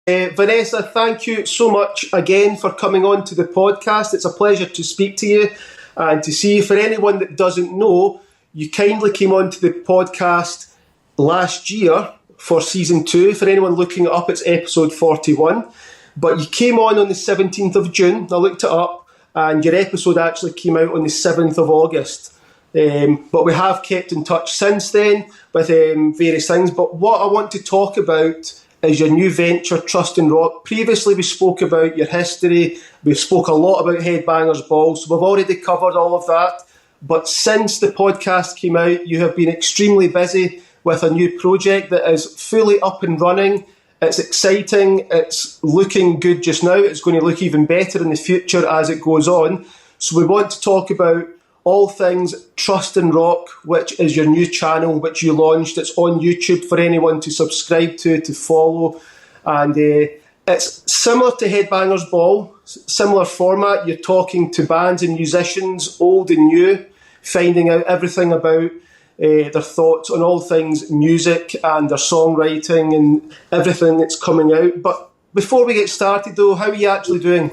Vanessa, thank you so much again for coming on to the podcast. It's a pleasure to speak to you and to see you. For anyone that doesn't know, you kindly came on to the podcast last year for season 2. For anyone looking it up, it's episode 41. But you came on the 17th of June. I looked it up, and your episode actually came out on the 7th of August. But we have kept in touch since then with various things. But what I want to talk about is your new venture, Trust in Rock. Previously, we spoke about your history. We spoke a lot about Headbangers Ball, so we've already covered all of that. But since the podcast came out, you have been extremely busy with a new project that is fully up and running. It's exciting. It's looking good just now. It's going to look even better in the future as it goes on. So we want to talk about all things Trust in Rock, which is your new channel, which you launched. It's on YouTube for anyone to subscribe to follow. And it's similar to Headbangers Ball, similar format. You're talking to bands and musicians, old and new, finding out everything about their thoughts on all things music and their songwriting and everything that's coming out. But before we get started though, how are you actually doing?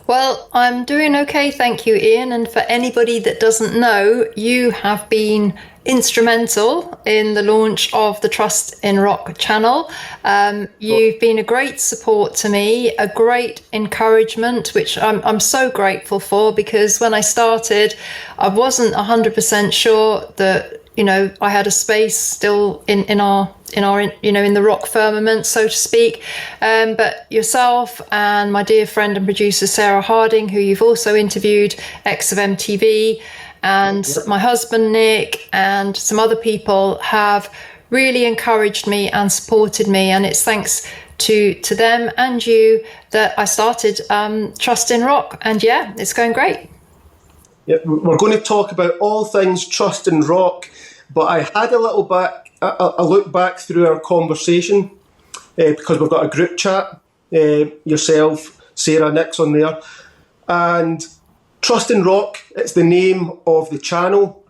Well, I'm doing okay, thank you, Iain. And for anybody that doesn't know, you have been instrumental in the launch of the Trust in Rock channel. You've been a great support to me, a great encouragement, which I'm so grateful for, because when I started, I wasn't 100% sure that I had a space still in the rock firmament, so to speak. But yourself and my dear friend and producer Sarah Harding, who you've also interviewed, ex of MTV, and my husband Nick, and some other people have really encouraged me and supported me. And it's thanks to them and you that I started Trust in Rock. And yeah, it's going great. Yeah, we're going to talk about all things Trust in Rock. But I had a look back through our conversation because we've got a group chat, yourself, Sarah, Nick's on there. And Trust in Rock, it's the name of the channel.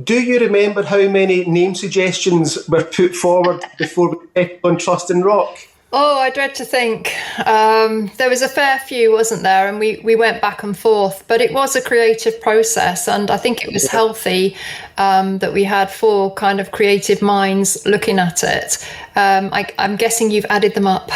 Do you remember how many name suggestions were put forward before we clicked on Trust in Rock? Oh, I dread to think. There was a fair few, wasn't there? And we went back and forth, but it was a creative process. And I think it was healthy that we had 4 kind of creative minds looking at it. I'm guessing you've added them up.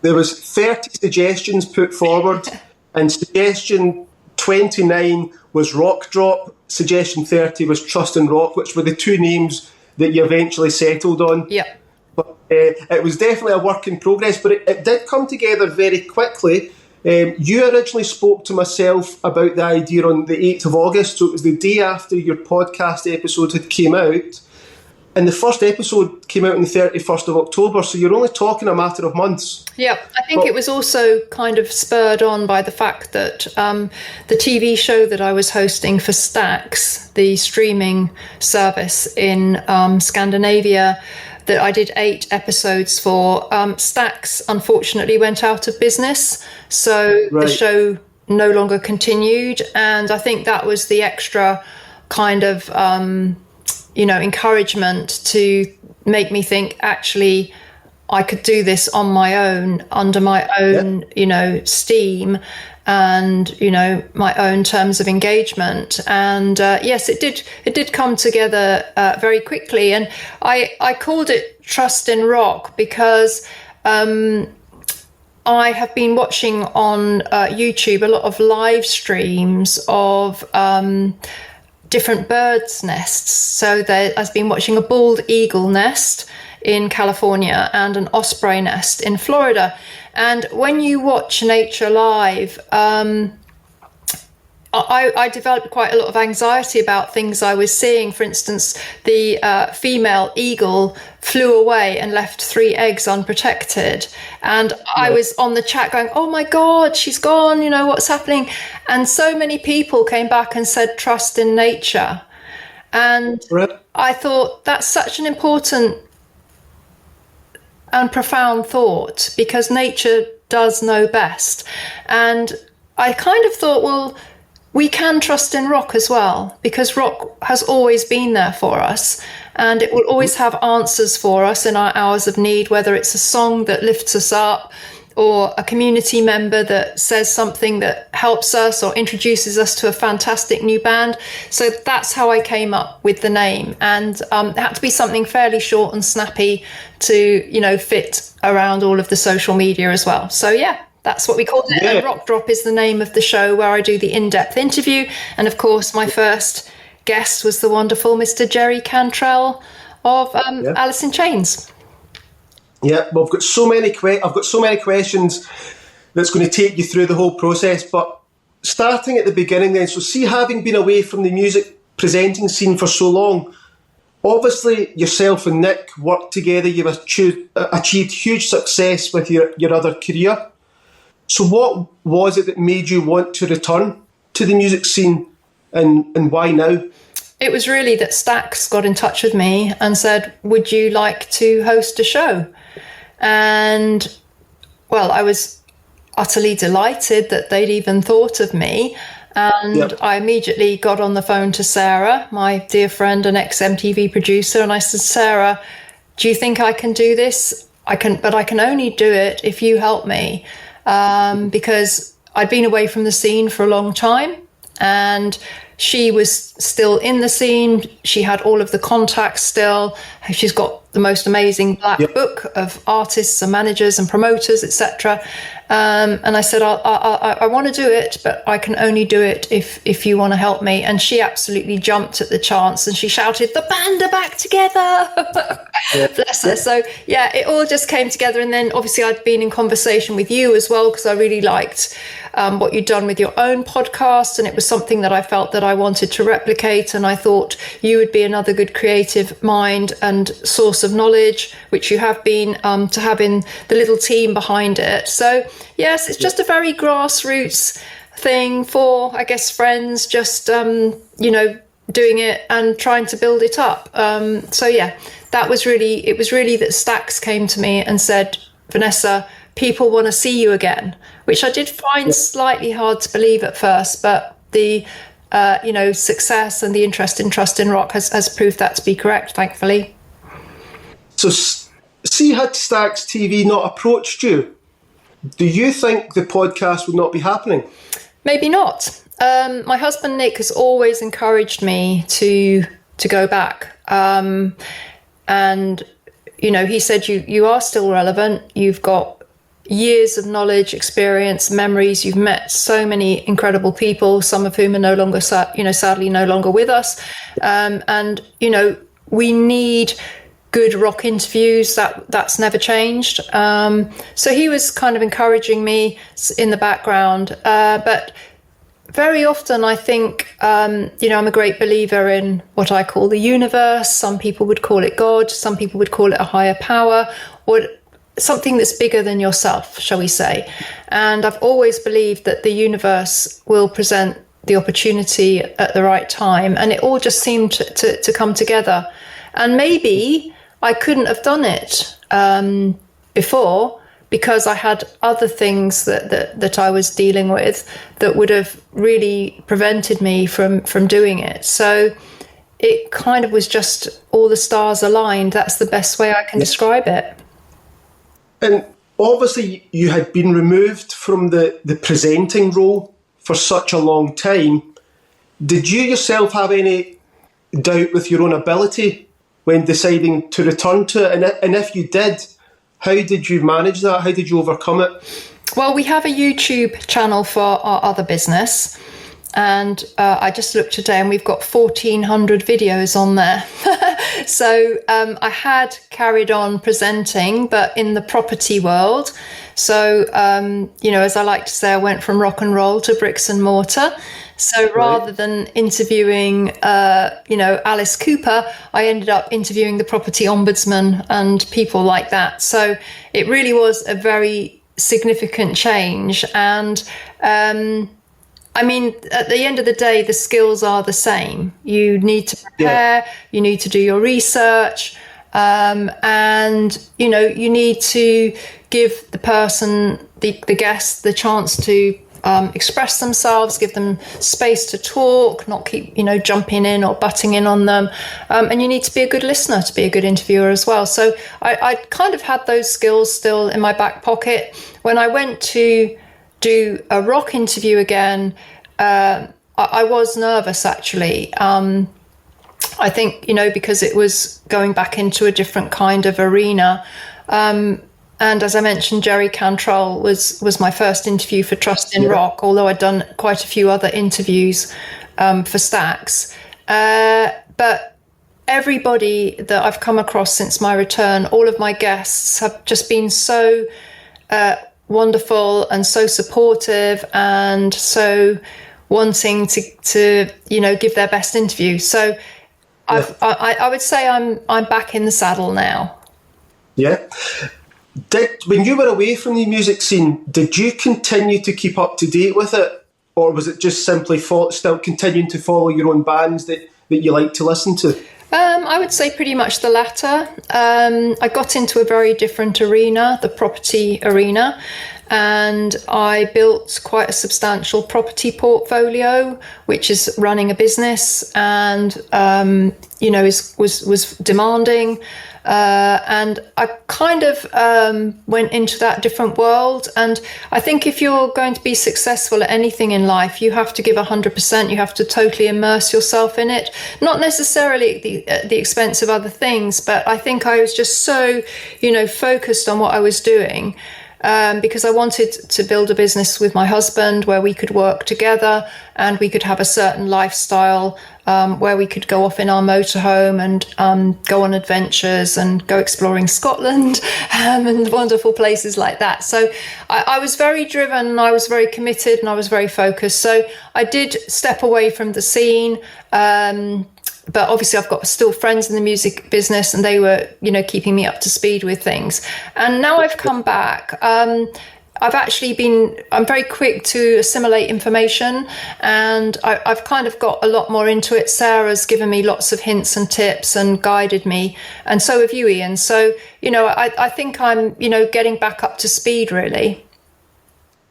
There was 30 suggestions put forward, and suggestion 29 was Rock Drop. Suggestion 30 was Trust in Rock, which were the 2 names that you eventually settled on. Yeah. But it was definitely a work in progress, but it did come together very quickly. You originally spoke to myself about the idea on the 8th of August, so it was the day after your podcast episode had came out, and the first episode came out on the 31st of October, so you're only talking a matter of months. Yeah, I think it was also kind of spurred on by the fact that the TV show that I was hosting for Stax, the streaming service in Scandinavia, that I did 8 episodes for, Stax unfortunately went out of business, so the show no longer continued. And I think that was the extra kind of encouragement to make me think, actually I could do this on my own, under my own steam and my own terms of engagement. And yes, it did come together very quickly. And I called it Trust in Rock because I have been watching on YouTube a lot of live streams of different birds' nests. So I've been watching a bald eagle nest in California and an osprey nest in Florida. And when you watch nature live, I developed quite a lot of anxiety about things I was seeing. For instance, the female eagle flew away and left 3 eggs unprotected. And I was on the chat going, oh my God, she's gone, what's happening? And so many people came back and said, trust in nature. And I thought that's such an important and profound thought, because nature does know best. And I kind of thought, well, we can trust in rock as well, because rock has always been there for us. and it will always have answers for us in our hours of need, whether it's a song that lifts us up or a community member that says something that helps us or introduces us to a fantastic new band. So that's how I came up with the name. And it had to be something fairly short and snappy to, fit around all of the social media as well. So yeah, that's what we called it. Yeah. And Rock Drop is the name of the show where I do the in-depth interview. And of course, my first guest was the wonderful Mr. Jerry Cantrell of Alice in Chains. Yeah, well, I've got so many questions that's going to take you through the whole process. But starting at the beginning then, so see, having been away from the music presenting scene for so long, obviously yourself and Nick worked together, you've achieved huge success with your other career. So what was it that made you want to return to the music scene, and why now? It was really that Stax got in touch with me and said, would you like to host a show? And, well, I was utterly delighted that they'd even thought of me. And I immediately got on the phone to Sarah, my dear friend and ex-MTV producer, and I said, Sarah, do you think I can do this? But I can only do it if you help me, because I'd been away from the scene for a long time, and she was still in the scene. She had all of the contacts still. She's got the most amazing black book of artists and managers and promoters, etc. And I said, I want to do it, but I can only do it if you want to help me. And she absolutely jumped at the chance, and she shouted, the band are back together. Bless her. So yeah, it all just came together. And then obviously I'd been in conversation with you as well, because I really liked what you'd done with your own podcast, and it was something that I felt that I wanted to replicate, and I thought you would be another good creative mind and source of knowledge, which you have been, to have in the little team behind it. So yes, it's just a very grassroots thing for, I guess, friends, just doing it and trying to build it up. So yeah, it was really that Stax came to me and said, Vanessa, people want to see you again, which I did find slightly hard to believe at first, but the success and the interest in Trust in Rock has proved that to be correct, thankfully. So see, had Stax TV not approached you, do you think the podcast would not be happening? Maybe not. My husband Nick has always encouraged me to go back, and he said you are still relevant. You've got years of knowledge, experience, memories. You've met so many incredible people, some of whom are no longer, sadly no longer with us. And we need good rock interviews. That's never changed. So he was kind of encouraging me in the background, but very often I think, I'm a great believer in what I call the universe. Some people would call it God. Some people would call it a higher power, or something that's bigger than yourself, shall we say. And I've always believed that the universe will present the opportunity at the right time. And it all just seemed to come together. And maybe I couldn't have done it before, because I had other things that I was dealing with that would have really prevented me from doing it. So it kind of was just all the stars aligned. That's the best way I can describe it. And obviously you had been removed from the presenting role for such a long time. Did you yourself have any doubt with your own ability when deciding to return to it? And if you did, how did you manage that? How did you overcome it? Well, we have a YouTube channel for our other business. And I just looked today and we've got 1,400 videos on there. So I had carried on presenting, but in the property world. So, as I like to say, I went from rock and roll to bricks and mortar. So rather than interviewing, Alice Cooper, I ended up interviewing the property ombudsman and people like that. So it really was a very significant change. And at the end of the day, the skills are the same. You need to prepare, you need to do your research, and, you need to give the person, the guest, the chance to express themselves, give them space to talk, not keep, jumping in or butting in on them. And you need to be a good listener to be a good interviewer as well. So I kind of had those skills still in my back pocket. When I went to do a rock interview again, I was nervous, actually. I think, because it was going back into a different kind of arena. And as I mentioned, Jerry Cantrell was my first interview for Trust in Rock, although I'd done quite a few other interviews for Stax. But everybody that I've come across since my return, all of my guests have just been so wonderful and so supportive and so wanting to give their best interview. So I would say I'm back in the saddle now. Yeah. When you were away from the music scene, did you continue to keep up to date with it, or was it just simply still continuing to follow your own bands that you like to listen to? I would say pretty much the latter. I got into a very different arena, the property arena, and I built quite a substantial property portfolio, which is running a business and was demanding. And I kind of went into that different world. And I think if you're going to be successful at anything in life, you have to give 100%. You have to totally immerse yourself in it, not necessarily at the expense of other things. But I think I was just so, focused on what I was doing. Because I wanted to build a business with my husband where we could work together and we could have a certain lifestyle where we could go off in our motorhome and go on adventures and go exploring Scotland and wonderful places like that. So I was very driven and I was very committed and I was very focused. So I did step away from the scene. But obviously I've got still friends in the music business and they were, keeping me up to speed with things. And now I've come back. I'm very quick to assimilate information and I've kind of got a lot more into it. Sarah's given me lots of hints and tips and guided me. And so have you, Iain. So, I think I'm, getting back up to speed, really.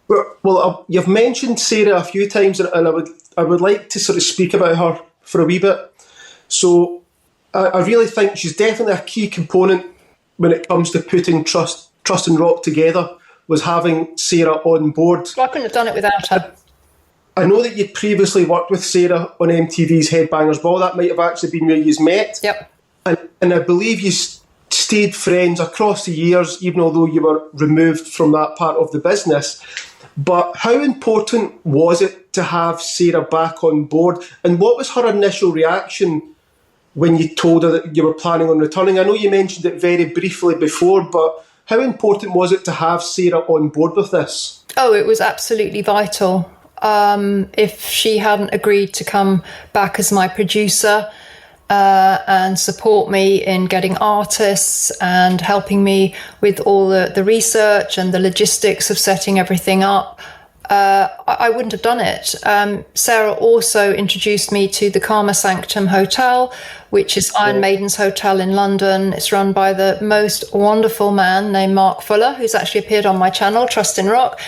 Well, you've mentioned Sarah a few times and I would like to sort of speak about her for a wee bit. So I really think she's definitely a key component when it comes to putting Trust in Rock together, was having Sarah on board. Well, I couldn't have done it without her. I know that you'd previously worked with Sarah on MTV's Headbangers Ball. That might have actually been where you met. Yep. And I believe you stayed friends across the years, even although you were removed from that part of the business. But how important was it to have Sarah back on board? And what was her initial reaction when you told her that you were planning on returning? I know you mentioned it very briefly before, but how important was it to have Sarah on board with this? Oh, it was absolutely vital. If she hadn't agreed to come back as my producer and support me in getting artists and helping me with all the research and the logistics of setting everything up, I wouldn't have done it. Sarah also introduced me to the Karma Sanctum Hotel, which is Iron Maiden's hotel in London. It's run by the most wonderful man named Mark Fuller, who's actually appeared on my channel, Trust in Rock.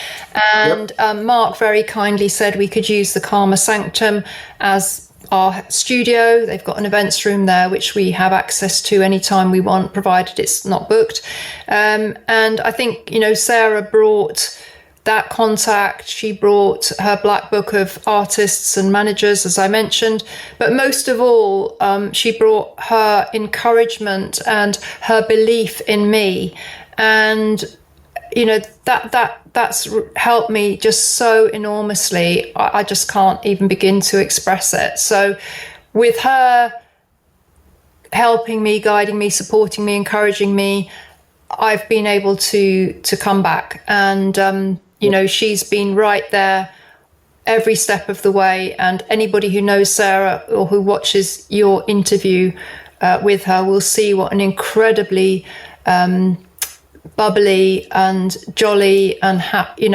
And Mark very kindly said we could use the Karma Sanctum as our studio. They've got an events room there, which we have access to anytime we want, provided it's not booked. And I think, Sarah brought that contact. She brought her black book of artists and managers, as I mentioned, but most of all, she brought her encouragement and her belief in me. And, that's helped me just so enormously. I just can't even begin to express it. So with her helping me, guiding me, supporting me, encouraging me, I've been able to come back. And, she's been right there every step of the way. And anybody who knows Sarah or who watches your interview with her will see what an incredibly bubbly and jolly and happy,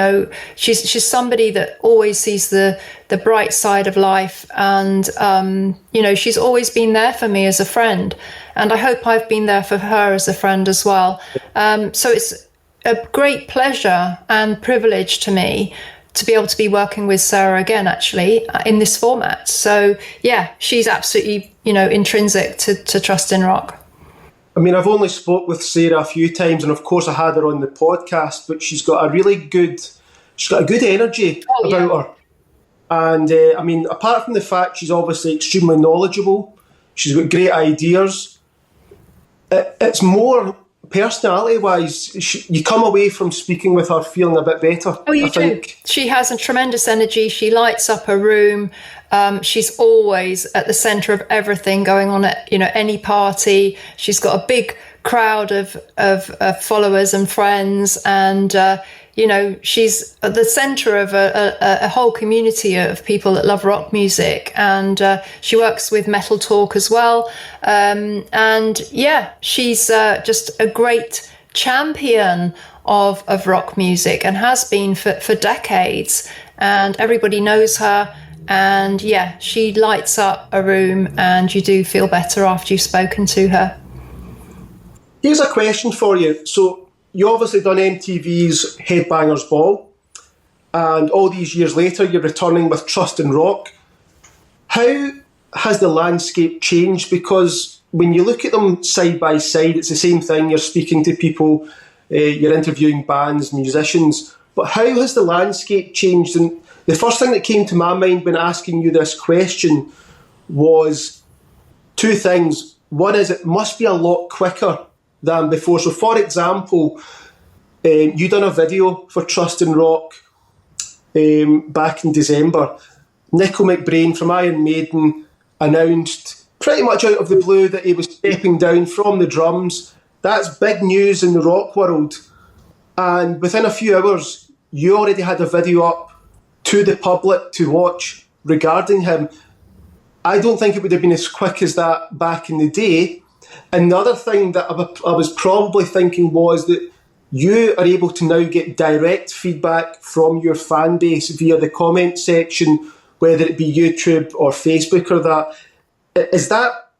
she's somebody that always sees the bright side of life. And, she's always been there for me as a friend. And I hope I've been there for her as a friend as well. So it's a great pleasure and privilege to me to be able to be working with Sarah again, actually, in this format. So, yeah, she's absolutely, intrinsic to Trust in Rock. I mean, I've only spoke with Sarah a few times, and of course I had her on the podcast, but she's got a good energy about her. And I mean, apart from the fact she's obviously extremely knowledgeable, she's got great ideas, it's more personality-wise, you come away from speaking with her feeling a bit better. Oh, you do. She has a tremendous energy. She lights up a room. She's always at the centre of everything going on at any party. She's got a big crowd of followers and friends, and she's at the centre of a whole community of people that love rock music, and she works with Metal Talk as well. She's just a great champion of rock music and has been for decades, and everybody knows her. And she lights up a room, and you do feel better after you've spoken to her. Here's a question for you. So you obviously done MTV's Headbangers Ball, and all these years later you're returning with Trust in Rock. How has the landscape changed? Because when you look at them side by side, it's the same thing. You're speaking to people, you're interviewing bands, musicians, but how has the landscape changed? And the first thing that came to my mind when asking you this question was two things. One is it must be a lot quicker than before. So, for example, you done a video for Trust in Rock back in December. Nickel McBrain from Iron Maiden announced pretty much out of the blue that he was stepping down from the drums. That's big news in the rock world. And within a few hours, you already had a video up to the public to watch regarding him. I don't think it would have been as quick as that back in the day. Another thing that I was probably thinking was that you are able to now get direct feedback from your fan base via the comment section, whether it be YouTube or Facebook or that.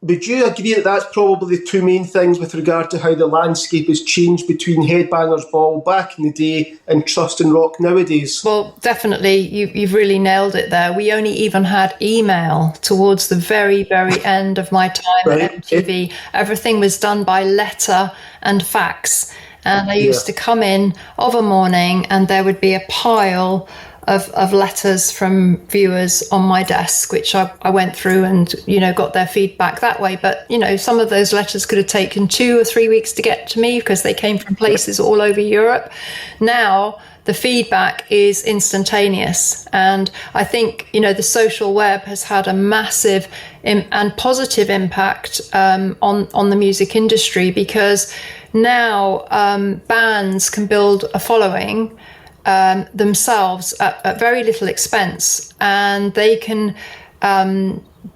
Would you agree that that's probably the two main things with regard to how the landscape has changed between Headbangers Ball back in the day and Trust in Rock nowadays? Well, definitely, you've really nailed it there. We only even had email towards the very, very end of my time at MTV. Everything was done by letter and fax. And I used to come in of a morning and there would be a pile of letters from viewers on my desk, which I went through and, got their feedback that way. But, some of those letters could have taken 2 or 3 weeks to get to me because they came from places all over Europe. Now, the feedback is instantaneous. And I think, the social web has had a massive and positive impact on the music industry, because now bands can build a following themselves at very little expense, and they can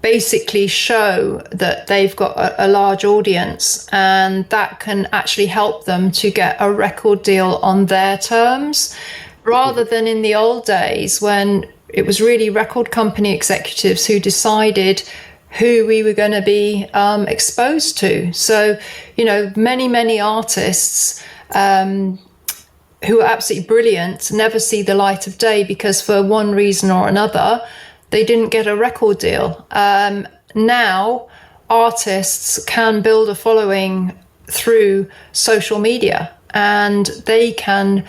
basically show that they've got a large audience, and that can actually help them to get a record deal on their terms, rather than in the old days when it was really record company executives who decided who we were going to be exposed to. So, many artists who are absolutely brilliant never see the light of day because for one reason or another, they didn't get a record deal. Now, artists can build a following through social media, and they can,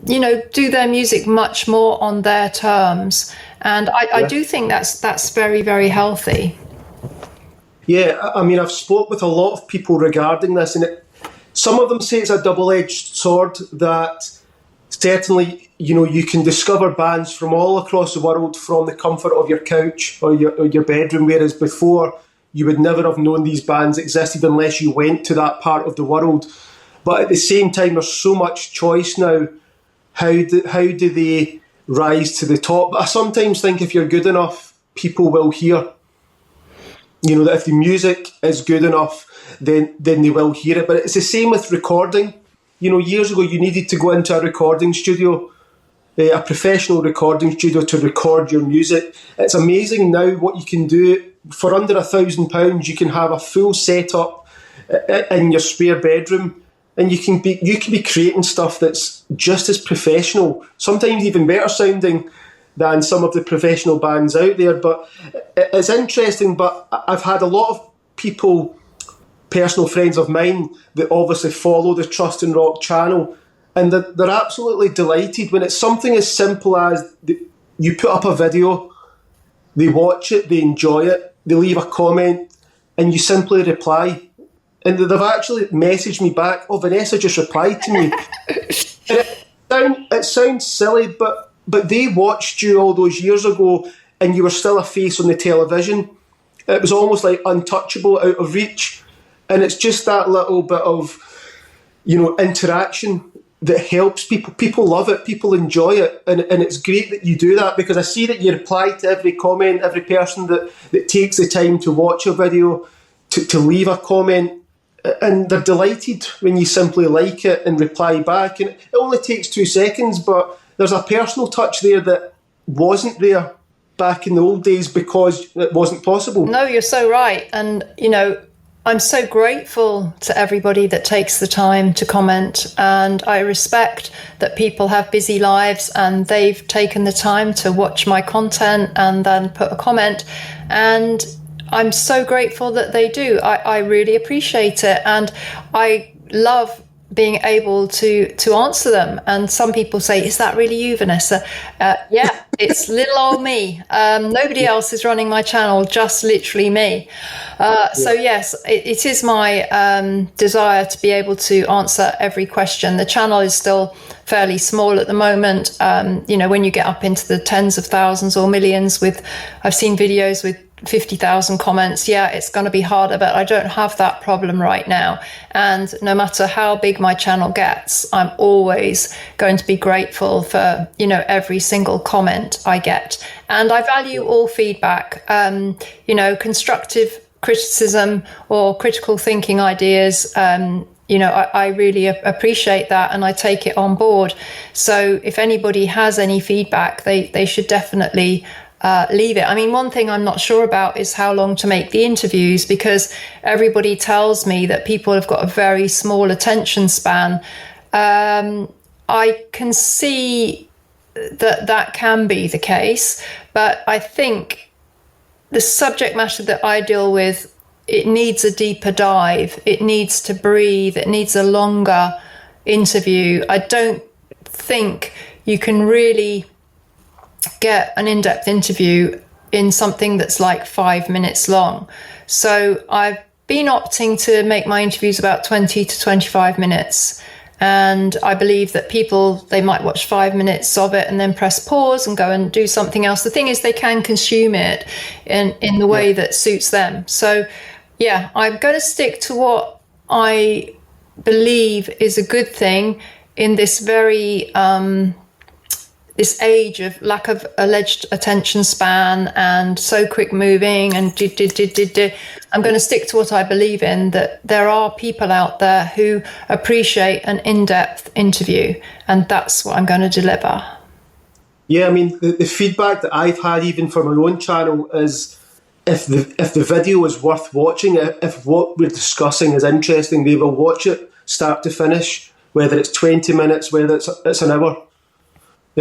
do their music much more on their terms. And I do think that's very, very healthy. Yeah, I mean, I've spoke with a lot of people regarding this, and some of them say it's a double-edged sword, that certainly, you can discover bands from all across the world from the comfort of your couch or your bedroom, whereas before you would never have known these bands existed unless you went to that part of the world. But at the same time, there's so much choice now. How do they rise to the top? But I sometimes think if you're good enough, people will hear. That if the music is good enough, then they will hear it. But it's the same with recording. Years ago you needed to go into a recording studio, a professional recording studio, to record your music. It's amazing now what you can do. For under £1,000, you can have a full setup in your spare bedroom, and you can be creating stuff that's just as professional, sometimes even better sounding than some of the professional bands out there. But it's interesting, but I've had a lot of people, personal friends of mine, that obviously follow the Trust in Rock channel, and they're absolutely delighted when it's something as simple as you put up a video, they watch it, they enjoy it, they leave a comment, and you simply reply. And they've actually messaged me back, "Oh, Vanessa just replied to me." And it sounds silly, but they watched you all those years ago, and you were still a face on the television. It was almost like untouchable, out of reach. And it's just that little bit of, interaction that helps people. People love it, people enjoy it, and it's great that you do that, because I see that you reply to every comment, every person that takes the time to watch a video, to leave a comment, and they're delighted when you simply like it and reply back. And it only takes 2 seconds, but there's a personal touch there that wasn't there back in the old days because it wasn't possible. No, you're so right. And, I'm so grateful to everybody that takes the time to comment, and I respect that people have busy lives and they've taken the time to watch my content and then put a comment, and I'm so grateful that they do. I really appreciate it, and I love being able to answer them. And some people say, "Is that really you, Vanessa?" Yeah, it's little old me. Nobody else is running my channel, just literally me. So yes, it is my desire to be able to answer every question. The channel is still fairly small at the moment. When you get up into the tens of thousands or millions, I've seen videos with 50,000 comments, it's going to be harder, but I don't have that problem right now. And no matter how big my channel gets, I'm always going to be grateful for, every single comment I get. And I value all feedback, constructive criticism or critical thinking ideas. I really appreciate that, and I take it on board. So if anybody has any feedback, they should definitely leave it. I mean, one thing I'm not sure about is how long to make the interviews, because everybody tells me that people have got a very small attention span. I can see that can be the case, but I think the subject matter that I deal with, it needs a deeper dive. It needs to breathe. It needs a longer interview. I don't think you can really get an in-depth interview in something that's like 5 minutes long. So I've been opting to make my interviews about 20 to 25 minutes. And I believe that people, they might watch 5 minutes of it and then press pause and go and do something else. The thing is, they can consume it in the way that suits them. So yeah, I'm going to stick to what I believe is a good thing in this very this age of lack of alleged attention span and so quick moving and I'm going to stick to what I believe in, that there are people out there who appreciate an in-depth interview, and that's what I'm going to deliver. Yeah, I mean, the feedback that I've had even for my own channel is if the video is worth watching, if what we're discussing is interesting, they will watch it start to finish, whether it's 20 minutes, whether it's an hour.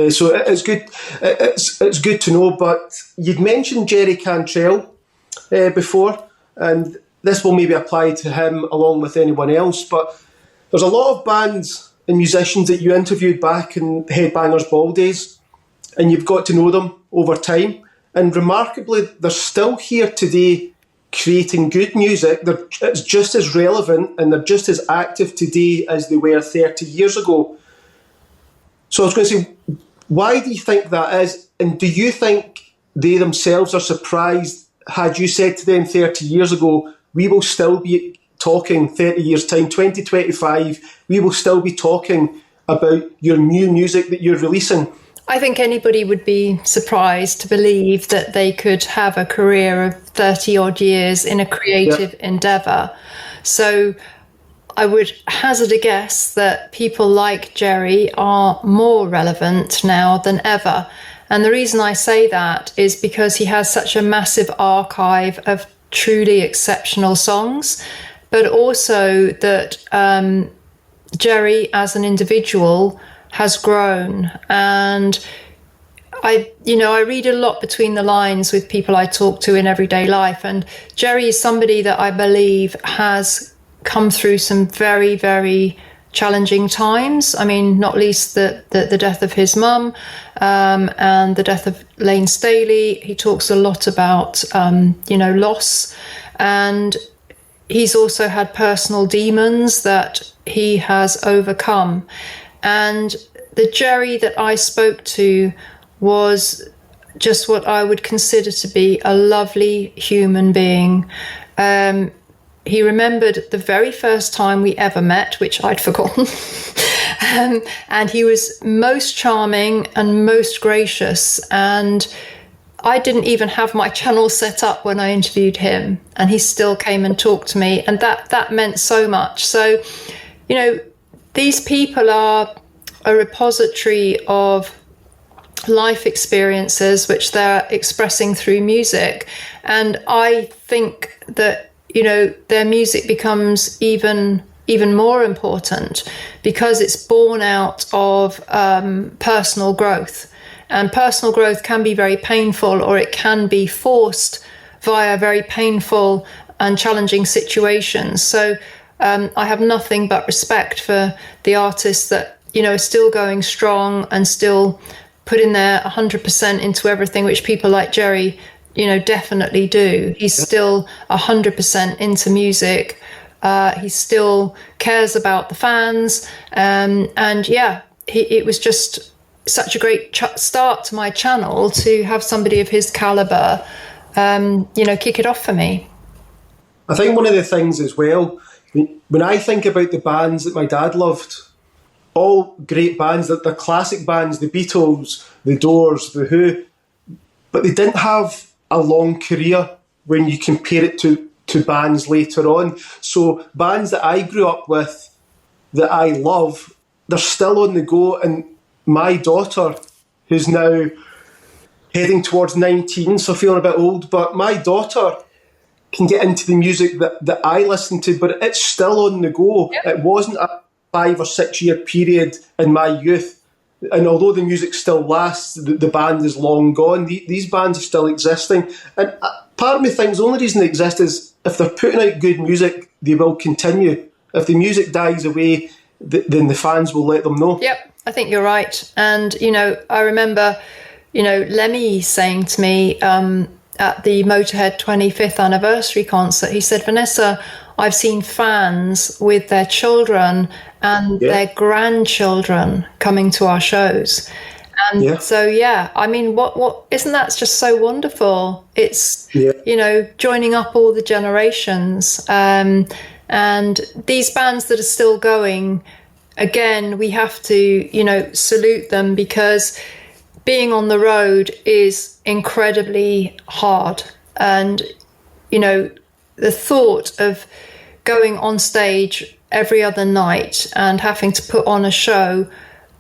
So it's good. It's good to know. But you'd mentioned Jerry Cantrell before, and this will maybe apply to him along with anyone else. But there's a lot of bands and musicians that you interviewed back in Headbangers Ball days, and you've got to know them over time. And remarkably, they're still here today, creating good music. It's just as relevant, and they're just as active today as they were 30 years ago. So I was going to say, why do you think that is? And do you think they themselves are surprised, had you said to them 30 years ago, we will still be talking 30 years' time, 2025, we will still be talking about your new music that you're releasing? I think anybody would be surprised to believe that they could have a career of 30 odd years in a creative endeavour. So I would hazard a guess that people like Jerry are more relevant now than ever. And the reason I say that is because he has such a massive archive of truly exceptional songs, but also that Jerry as an individual has grown. And I read a lot between the lines with people I talk to in everyday life. And Jerry is somebody that I believe has come through some very, very challenging times. I mean, not least the death of his mum, and the death of Lane Staley. He talks a lot about, loss. And he's also had personal demons that he has overcome. And the Jerry that I spoke to was just what I would consider to be a lovely human being. He remembered the very first time we ever met, which I'd forgotten. And he was most charming and most gracious. And I didn't even have my channel set up when I interviewed him, and he still came and talked to me. And that meant so much. So, these people are a repository of life experiences which they're expressing through music. And I think that, their music becomes even more important because it's born out of personal growth. And personal growth can be very painful, or it can be forced via very painful and challenging situations. So I have nothing but respect for the artists that, are still going strong and still putting their 100% into everything, which people like Jerry, definitely do. He's still 100% into music. He still cares about the fans. It was just such a great start to my channel to have somebody of his caliber, kick it off for me. I think one of the things as well, when I think about the bands that my dad loved, all great bands, the classic bands, the Beatles, the Doors, the Who, but they didn't have a long career when you compare it to bands later on. So bands that I grew up with, that I love, they're still on the go. And my daughter, who's now heading towards 19, so feeling a bit old, but my daughter can get into the music that I listen to, but it's still on the go. Yep. It wasn't a 5 or 6 year period in my youth. And although the music still lasts, the band is long gone. These bands are still existing. And part of me thinks the only reason they exist is if they're putting out good music, they will continue. If the music dies away, then the fans will let them know. Yep, I think you're right. And, I remember, Lemmy saying to me at the Motorhead 25th anniversary concert, he said, Vanessa, I've seen fans with their children and their grandchildren coming to our shows. And so, I mean, what isn't that just so wonderful? It's, joining up all the generations. And these bands that are still going, again, we have to, salute them, because being on the road is incredibly hard. And, the thought of going on stage every other night and having to put on a show,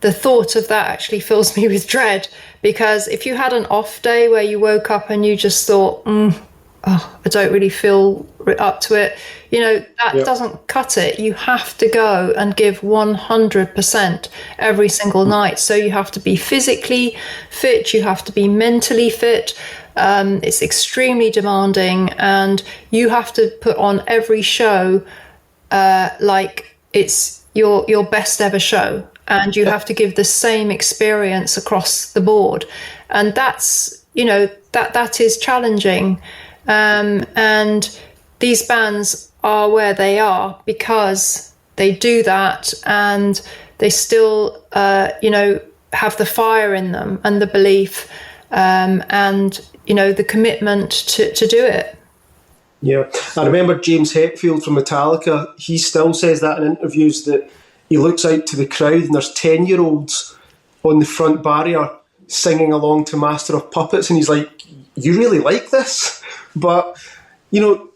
the thought of that actually fills me with dread. Because if you had an off day where you woke up and you just thought, I don't really feel up to it, that doesn't cut it. You have to go and give 100% every single night. So you have to be physically fit, you have to be mentally fit. It's extremely demanding, and you have to put on every show like it's your best ever show, and you have to give the same experience across the board. And that's, that is challenging. And these bands are where they are because they do that, and they still, have the fire in them and the belief, and, the commitment to do it. Yeah, I remember James Hetfield from Metallica, he still says that in interviews, that he looks out to the crowd and there's 10-year-olds on the front barrier singing along to Master of Puppets, and he's like, you really like this? But,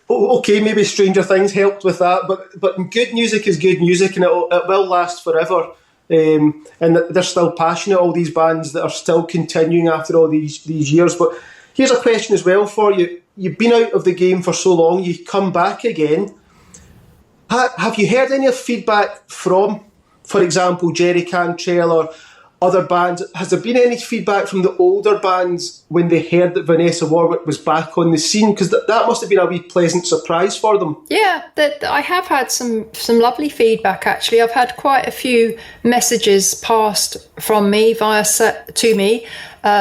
okay, maybe Stranger Things helped with that, but good music is good music, and it will last forever. And they're still passionate, all these bands that are still continuing after all these years. But here's a question as well for you. You've been out of the game for so long, you come back again. Have you heard any feedback from for example, Jerry Cantrell or other bands, has there been any feedback from the older bands when they heard that Vanessa Warwick was back on the scene? Because that must have been a wee pleasant surprise for them. Yeah, I have had some lovely feedback, actually. I've had quite a few messages passed from me to me,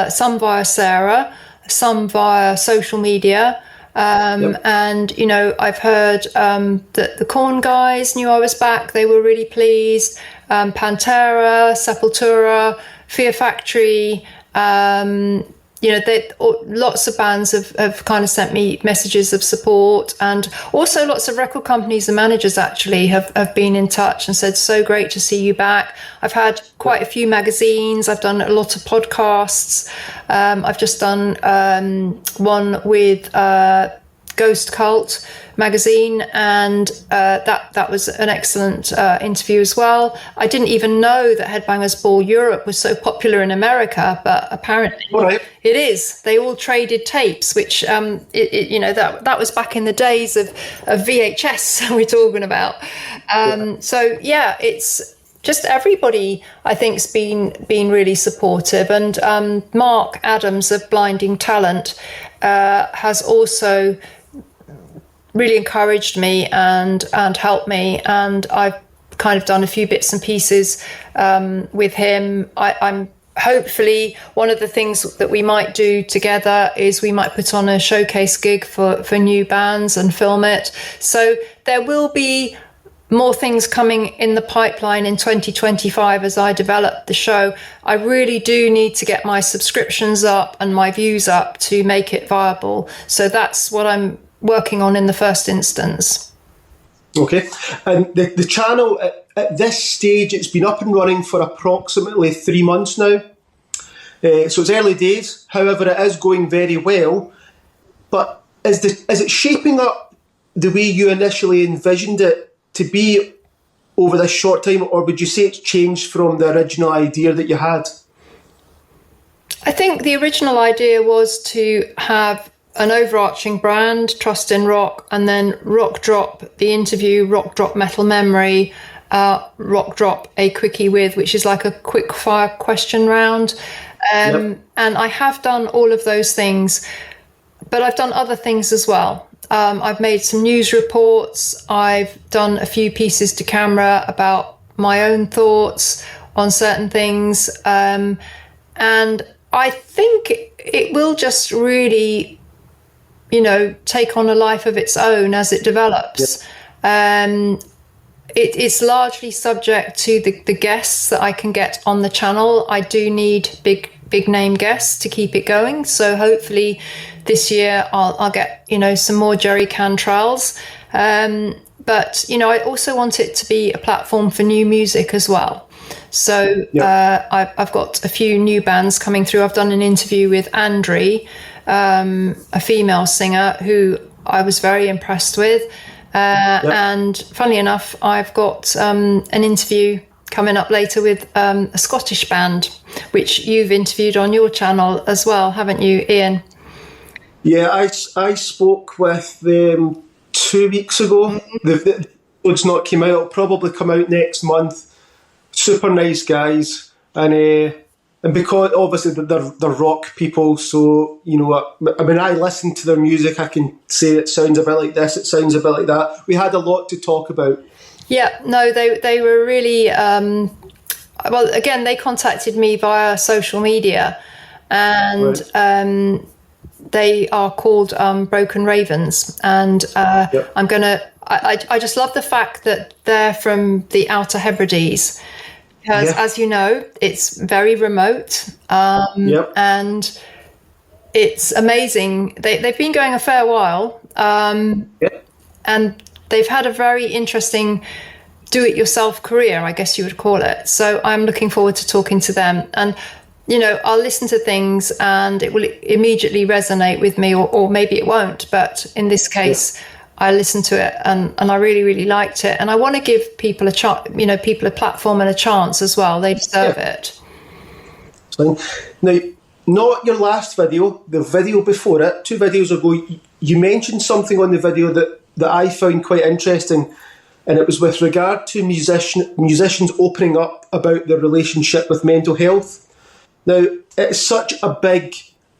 some via Sarah, some via social media. And, you know, I've heard that the Korn guys knew I was back. They were really pleased. Pantera, Sepultura, Fear Factory, you know, lots of bands have kind of sent me messages of support, and also lots of record companies and managers actually have been in touch and said, so great to see you back. I've had quite a few magazines. I've done a lot of podcasts. I've just done one with Ghost Cult magazine, and that was an excellent interview as well. I didn't even know that Headbangers Ball Europe was so popular in America, but apparently it is. They all traded tapes, which you know, that was back in the days of VHS we're talking about. So yeah, it's just everybody, I think, has been really supportive, and Mark Adams of Blinding Talent has also really encouraged me and helped me, and I've kind of done a few bits and pieces with him. I'm hopefully, one of the things that we might do together is we might put on a showcase gig for new bands and film it. So there will be more things coming in the pipeline in 2025 as I develop the show. I really do need to get my subscriptions up and my views up to make it viable. So that's what I'm working on in the first instance. Okay, and the channel at this stage, it's been up and running for approximately 3 months now. So it's early days. However, it is going very well. But is it shaping up the way you initially envisioned it to be over this short time, or would you say it's changed from the original idea that you had? I think the original idea was to have an overarching brand, Trust in Rock, and then Rock Drop the interview, Rock Drop Metal Memory, Rock Drop a Quickie With, which is like a quick fire question round. And I have done all of those things, but I've done other things as well. I've made some news reports. I've done a few pieces to camera about my own thoughts on certain things. And I think it will just really, you know, take on a life of its own as it develops. It's largely subject to the guests that I can get on the channel. I do need big name guests to keep it going. So hopefully this year I'll get, you know, some more Jerry Cantrells. But, you know, I also want it to be a platform for new music as well. So I've got a few new bands coming through. I've done an interview with Andri, a female singer who I was very impressed with. And funnily enough, I've got an interview coming up later with a Scottish band, which you've interviewed on your channel as well, haven't you, Iain? Yeah, I spoke with them 2 weeks ago. The episode's not came out. It'll probably come out next month. Super nice guys. And because obviously they're rock people, so, you know, I mean, I listen to their music, I can say it sounds a bit like this, it sounds a bit like that. We had a lot to talk about. Yeah, no, they were really, well, again, they contacted me via social media, and they are called Broken Ravens, and I just love the fact that they're from the Outer Hebrides. Because, as you know, it's very remote, and it's amazing. They've been going a fair while, and they've had a very interesting do-it-yourself career, I guess you would call it. So I'm looking forward to talking to them. And, you know, I'll listen to things and it will immediately resonate with me, or maybe it won't. But in this case, I listened to it and I really, really liked it. And I want to give people people a platform and a chance as well. They deserve it. Now, not your last video, the video before it, 2 videos ago, you mentioned something on the video that I found quite interesting. and it was with regard to musicians opening up about their relationship with mental health. Now, it's such a big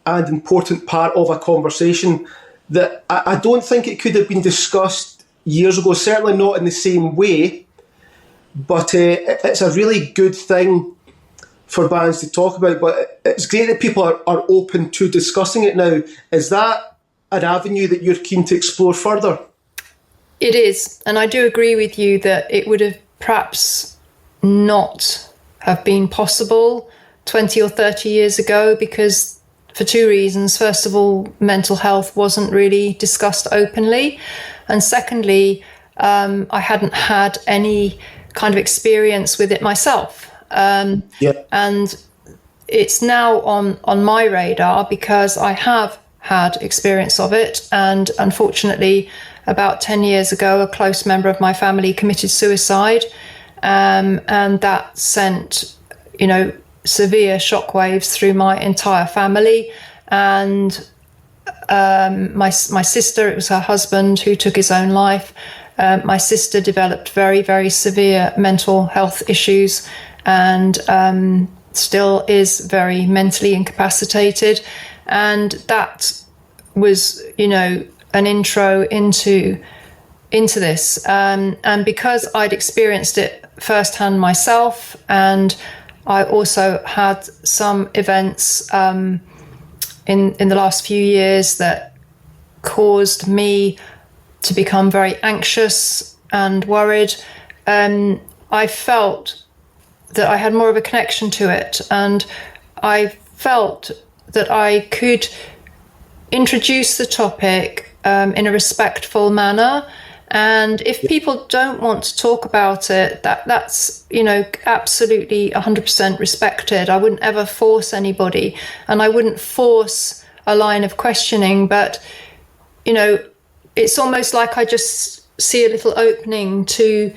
and important part of a conversation that I don't think it could have been discussed years ago, certainly not in the same way, but it's a really good thing for bands to talk about. But it's great that people are open to discussing it now. Is that an avenue that you're keen to explore further? It is, and I do agree with you that it would have perhaps not have been possible 20 or 30 years ago, because for two reasons. First of all, mental health wasn't really discussed openly, and secondly, I hadn't had any kind of experience with it myself. And it's now on my radar because I have had experience of it, and unfortunately about 10 years ago a close member of my family committed suicide, and that sent severe shockwaves through my entire family. And my sister, it was her husband who took his own life. My sister developed very, very severe mental health issues, and still is very mentally incapacitated. And that was, an intro into this. And because I'd experienced it firsthand myself, and I also had some events in the last few years that caused me to become very anxious and worried, I felt that I had more of a connection to it, and I felt that I could introduce the topic in a respectful manner. And if people don't want to talk about it, that's absolutely 100% respected. I wouldn't ever force anybody, and I wouldn't force a line of questioning, but it's almost like I just see a little opening to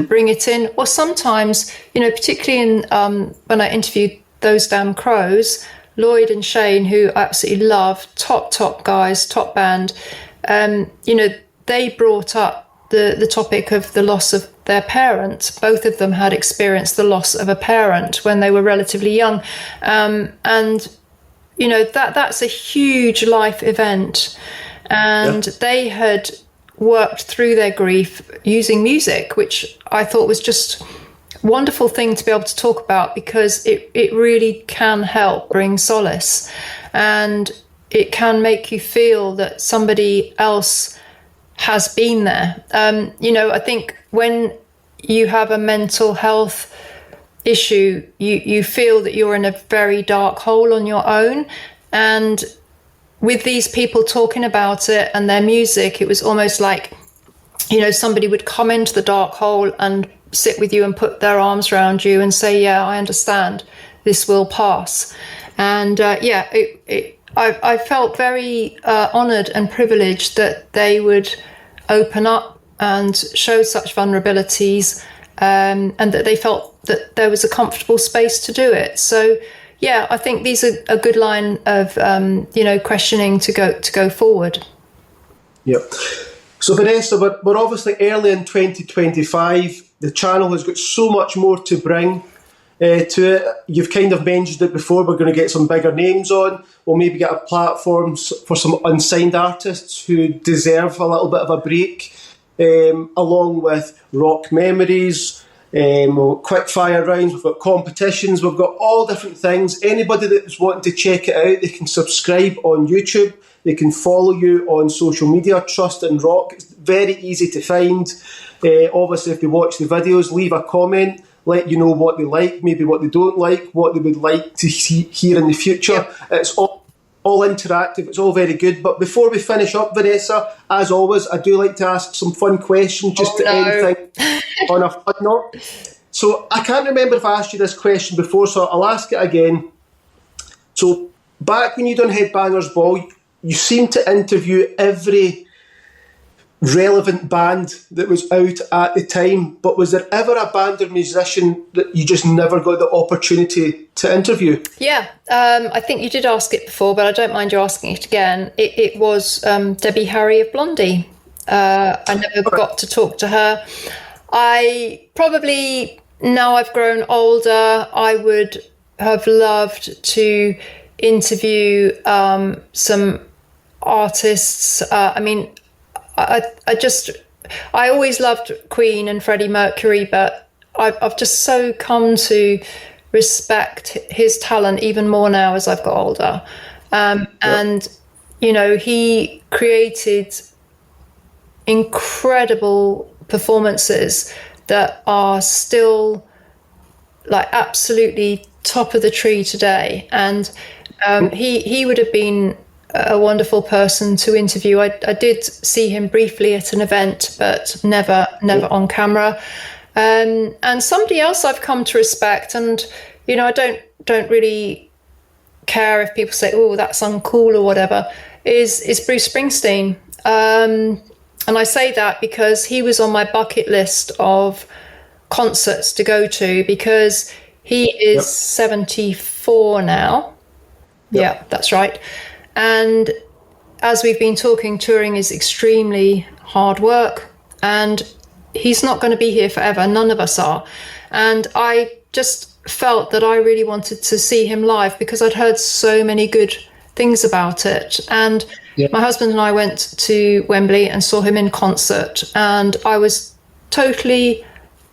bring it in. Or sometimes, particularly in when I interviewed Those Damn Crows, Lloyd and Shane, who I absolutely love, top guys, top band, they brought up the topic of the loss of their parent. Both of them had experienced the loss of a parent when they were relatively young. And that's a huge life event. And they had worked through their grief using music, which I thought was just a wonderful thing to be able to talk about, because it really can help bring solace, and it can make you feel that somebody else has been there. I think when you have a mental health issue, you feel that you're in a very dark hole on your own. And with these people talking about it and their music, it was almost like, somebody would come into the dark hole and sit with you and put their arms around you and say, yeah, I understand, this will pass. And I felt very honoured and privileged that they would open up and show such vulnerabilities, and that they felt that there was a comfortable space to do it. So, yeah, I think these are a good line of questioning to go forward. Yeah. So Vanessa, we're obviously early in 2025. The channel has got so much more to bring to it. You've kind of mentioned it before. We're going to get some bigger names on. We'll maybe get a platform for some unsigned artists who deserve a little bit of a break, along with rock memories, quick fire rounds. We've got competitions. We've got all different things. Anybody that's wanting to check it out, they can subscribe on YouTube. They can follow you on social media, Trust in Rock. It's very easy to find. Obviously, if they watch the videos, leave a comment, let you know what they like, maybe what they don't like, what they would like to hear in the future. Yep. It's all interactive. It's all very good. But before we finish up, Vanessa, as always, I do like to ask some fun questions just to end things on a fun note. So I can't remember if I asked you this question before, so I'll ask it again. So back when you done Headbangers Ball, you seemed to interview every relevant band that was out at the time, but was there ever a band or musician that you just never got the opportunity to interview? Yeah, I think you did ask it before, but I don't mind you asking it again. It was Debbie Harry of Blondie. I never got to talk to her. I probably, now I've grown older, I would have loved to interview some artists. I always loved Queen and Freddie Mercury, but I've just so come to respect his talent even more now as I've got older. And, you know, he created incredible performances that are still like absolutely top of the tree today. And he would have been a wonderful person to interview. I did see him briefly at an event, but never on camera. And somebody else I've come to respect, and you know, I don't really care if people say, "Oh, that's uncool" or whatever, is Bruce Springsteen. And I say that because he was on my bucket list of concerts to go to, because he is 74 now. Yeah, that's right. And as we've been talking, touring is extremely hard work, and he's not going to be here forever. None of us are. And I just felt that I really wanted to see him live because I'd heard so many good things about it. And my husband and I went to Wembley and saw him in concert, and I was totally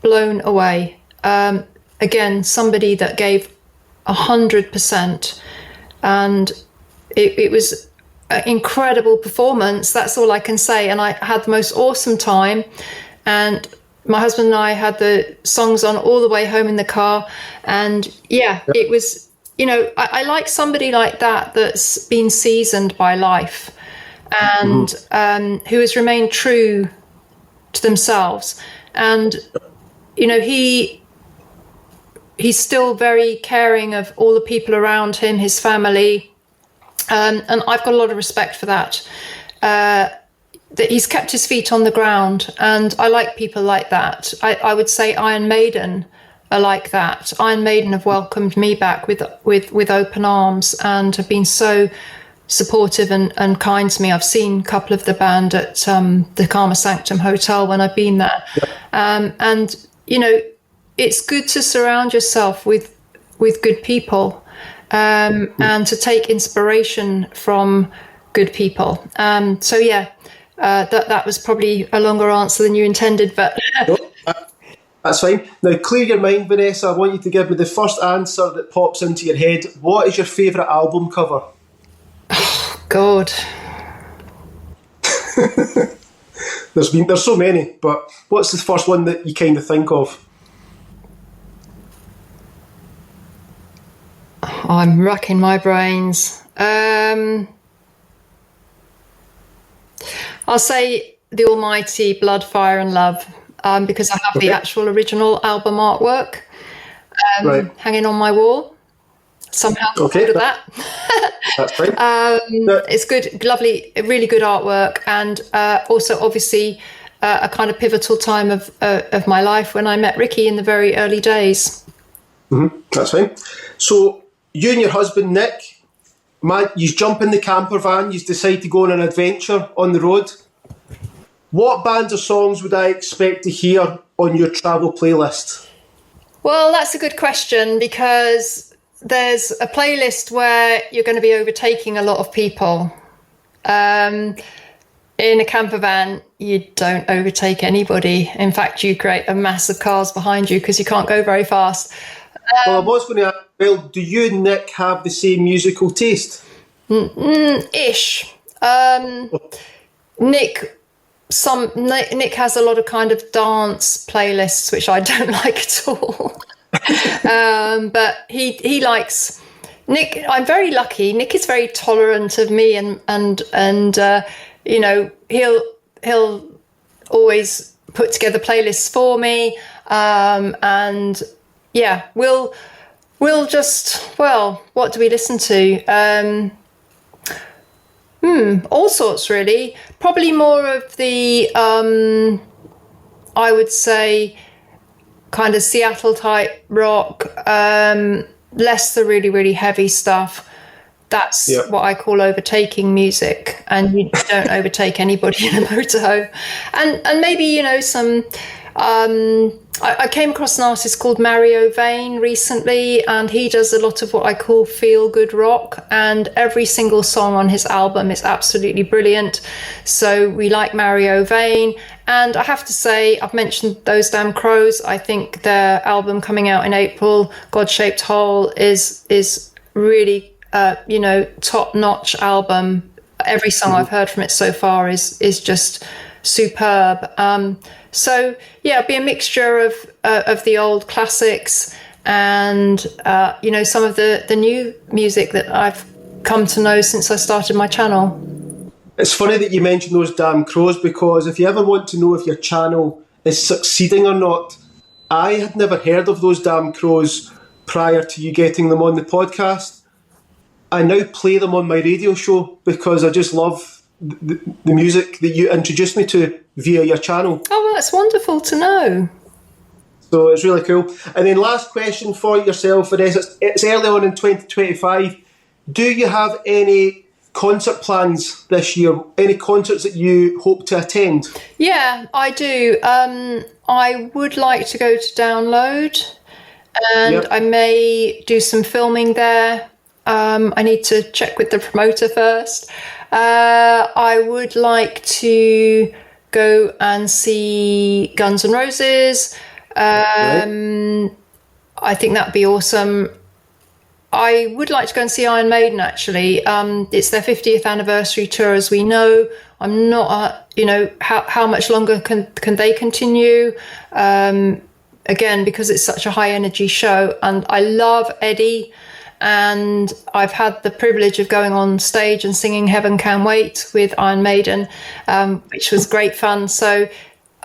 blown away. Again, somebody that gave 100%, and it was an incredible performance. That's all I can say. And I had the most awesome time. And my husband and I had the songs on all the way home in the car. And it was, you know, I like somebody like that that's been seasoned by life and who has remained true to themselves. And, you know, he's still very caring of all the people around him, his family. And I've got a lot of respect for that. That he's kept his feet on the ground, and I like people like that. I would say Iron Maiden are like that. Iron Maiden have welcomed me back with open arms and have been so supportive and kind to me. I've seen a couple of the band at the Karma Sanctum Hotel when I've been there. And, you know, it's good to surround yourself with good people and to take inspiration from good people. That was probably a longer answer than you intended, but... No, that's fine. Now, clear your mind, Vanessa. I want you to give me the first answer that pops into your head. What is your favourite album cover? Oh, God. There's so many, but what's the first one that you kind of think of? I'm racking my brains. I'll say the almighty Blood, Fire and Love, because I have the actual original album artwork hanging on my wall. Somehow got hold of that. That's fine. It's good, lovely, really good artwork, and also obviously a kind of pivotal time of my life when I met Ricky in the very early days. That's fine. So you and your husband Nick, you jump in the camper van, you decide to go on an adventure on the road. What bands or songs would I expect to hear on your travel playlist? Well, that's a good question, because there's a playlist where you're going to be overtaking a lot of people. In a camper van, you don't overtake anybody. In fact, you create a mass of cars behind you because you can't go very fast. Well, I was going to ask, do you and Nick have the same musical taste? Ish. Nick has a lot of kind of dance playlists, which I don't like at all. But he likes Nick. I'm very lucky. Nick is very tolerant of me, and you know, he'll always put together playlists for me, and yeah, we'll just, well, what do we listen to? All sorts, really. Probably more of the, I would say, kind of Seattle type rock, less the really, really heavy stuff. that's what I call overtaking music, and you don't overtake anybody in a motorhome. And maybe, some... I came across an artist called Mario Vane recently, and he does a lot of what I call feel-good rock, and every single song on his album is absolutely brilliant. So we like Mario Vane, and I have to say, I've mentioned Those Damn Crows. I think their album coming out in April, God-Shaped Hole, is really, top-notch album. Every song I've heard from it so far is just superb. So yeah, it'll be a mixture of the old classics and some of the new music that I've come to know since I started my channel. It's funny that you mentioned Those Damn Crows, because if you ever want to know if your channel is succeeding or not, I had never heard of Those Damn Crows prior to you getting them on the podcast. I now play them on my radio show because I just love the music that you introduced me to via your channel. Oh, well, that's wonderful to know. So it's really cool. And then last question for yourself, Vanessa. It's early on in 2025. Do you have any concert plans this year? Any concerts that you hope to attend? Yeah, I do. I would like to go to Download, and I may do some filming there. I need to check with the promoter first. I would like to go and see Guns N' Roses. I think that'd be awesome. I would like to go and see Iron Maiden, actually. It's their 50th anniversary tour, as we know. I'm not, how much longer can they continue? Again, because it's such a high energy show, and I love Eddie. And I've had the privilege of going on stage and singing Heaven Can Wait with Iron Maiden, which was great fun. So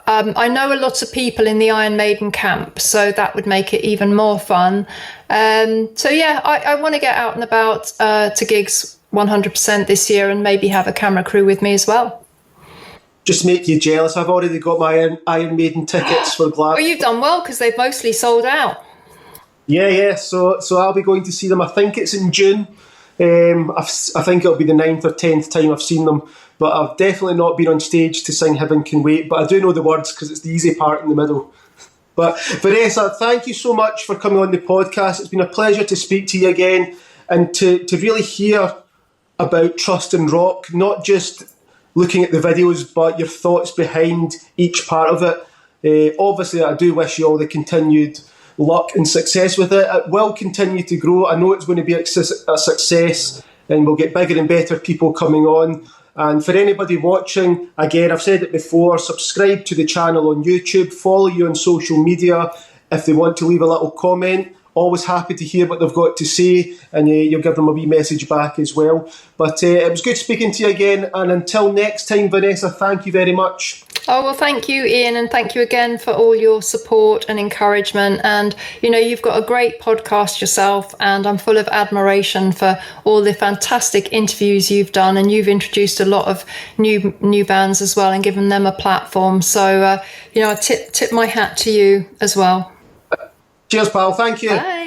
I know a lot of people in the Iron Maiden camp, so that would make it even more fun. I want to get out and about to gigs 100% this year, and maybe have a camera crew with me as well. Just make you jealous. I've already got my Iron Maiden tickets for Glasgow. Well, you've done well, because they've mostly sold out. Yeah. So I'll be going to see them. I think it's in June. I think it'll be the 9th or 10th time I've seen them. But I've definitely not been on stage to sing Heaven Can Wait. But I do know the words, because it's the easy part in the middle. But Vanessa, thank you so much for coming on the podcast. It's been a pleasure to speak to you again, and to really hear about Trust in Rock, not just looking at the videos, but your thoughts behind each part of it. Obviously, I do wish you all the continued luck and success with it. It will continue to grow. I know it's going to be a success, and we'll get bigger and better people coming on. And for anybody watching, again, I've said it before, subscribe to the channel on YouTube, follow you on social media. If they want to leave a little comment, always happy to hear what they've got to say, and you'll give them a wee message back as well. But it was good speaking to you again, and until next time, Vanessa, thank you very much. Oh, well, thank you, Iain, and thank you again for all your support and encouragement. And, you've got a great podcast yourself, and I'm full of admiration for all the fantastic interviews you've done, and you've introduced a lot of new bands as well and given them a platform. So, I tip my hat to you as well. Cheers, pal. Thank you. Bye.